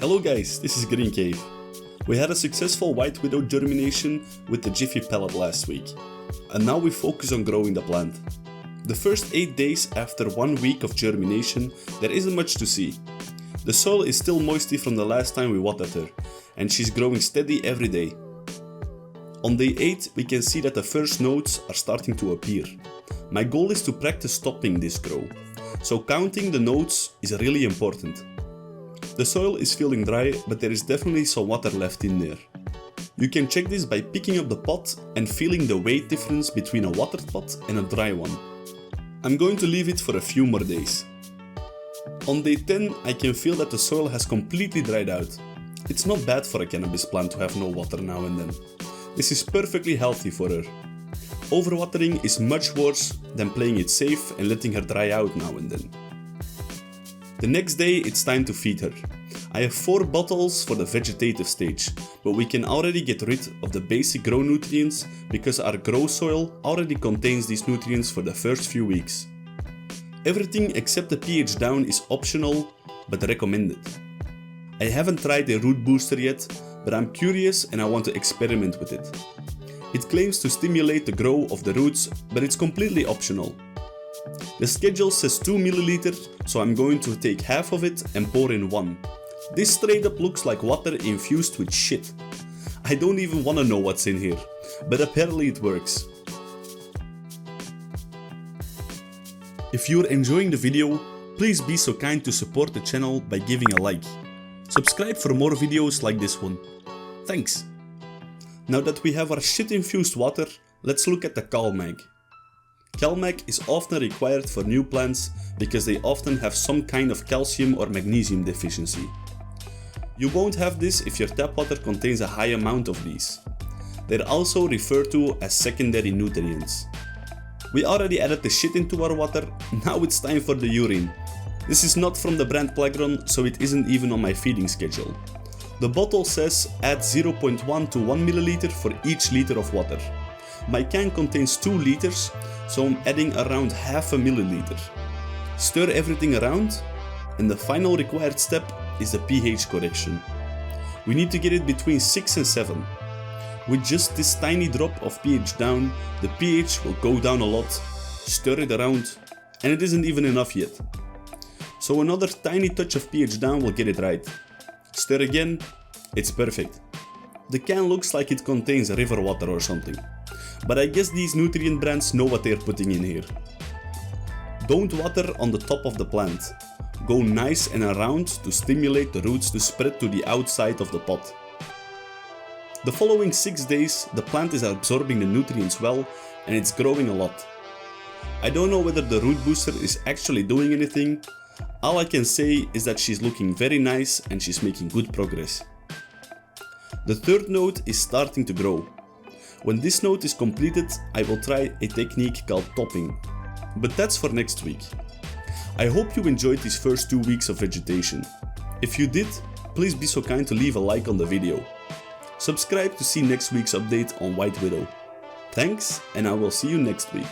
Hello guys, this is Green Cave. We had a successful White Widow germination with the Jiffy pellet last week, and now we focus on growing the plant. The first 8 days after 1 week of germination, there isn't much to see. The soil is still moisty from the last time we watered her, and she's growing steady every day. On day 8, we can see that the first nodes are starting to appear. My goal is to practice stopping this grow, so counting the nodes is really important. The soil is feeling dry, but there is definitely some water left in there. You can check this by picking up the pot and feeling the weight difference between a watered pot and a dry one. I'm going to leave it for a few more days. On day 10, I can feel that the soil has completely dried out. It's not bad for a cannabis plant to have no water now and then. This is perfectly healthy for her. Overwatering is much worse than playing it safe and letting her dry out now and then. The next day it's time to feed her. I have 4 bottles for the vegetative stage, but we can already get rid of the basic grow nutrients because our grow soil already contains these nutrients for the first few weeks. Everything except the pH down is optional, but recommended. I haven't tried a root booster yet, but I'm curious and I want to experiment with it. It claims to stimulate the growth of the roots, but it's completely optional. The schedule says 2 ml, so I'm going to take half of it and pour in 1. This straight up looks like water infused with shit. I don't even want to know what's in here, but apparently it works. If you're enjoying the video, please be so kind to support the channel by giving a like. Subscribe for more videos like this one. Thanks! Now that we have our shit infused water, let's look at the CalMag. CalMag is often required for new plants because they often have some kind of calcium or magnesium deficiency. You won't have this if your tap water contains a high amount of these. They're also referred to as secondary nutrients. We already added the shit into our water, now it's time for the urine. This is not from the brand Plagron, so it isn't even on my feeding schedule. The bottle says add 0.1 to 1 ml for each liter of water. My can contains 2 liters, so I'm adding around half a milliliter. Stir everything around, and the final required step is the pH correction. We need to get it between 6 and 7. With just this tiny drop of pH down, the pH will go down a lot, stir it around, and it isn't even enough yet. So another tiny touch of pH down will get it right. Stir again, it's perfect. The can looks like it contains river water or something, but I guess these nutrient brands know what they're putting in here. Don't water on the top of the plant. Go nice and around to stimulate the roots to spread to the outside of the pot. The following 6 days, the plant is absorbing the nutrients well and it's growing a lot. I don't know whether the root booster is actually doing anything. All I can say is that she's looking very nice and she's making good progress. The third node is starting to grow. When this node is completed, I will try a technique called topping. But that's for next week. I hope you enjoyed these first 2 weeks of vegetation. If you did, please be so kind to leave a like on the video. Subscribe to see next week's update on White Widow. Thanks, and I will see you next week.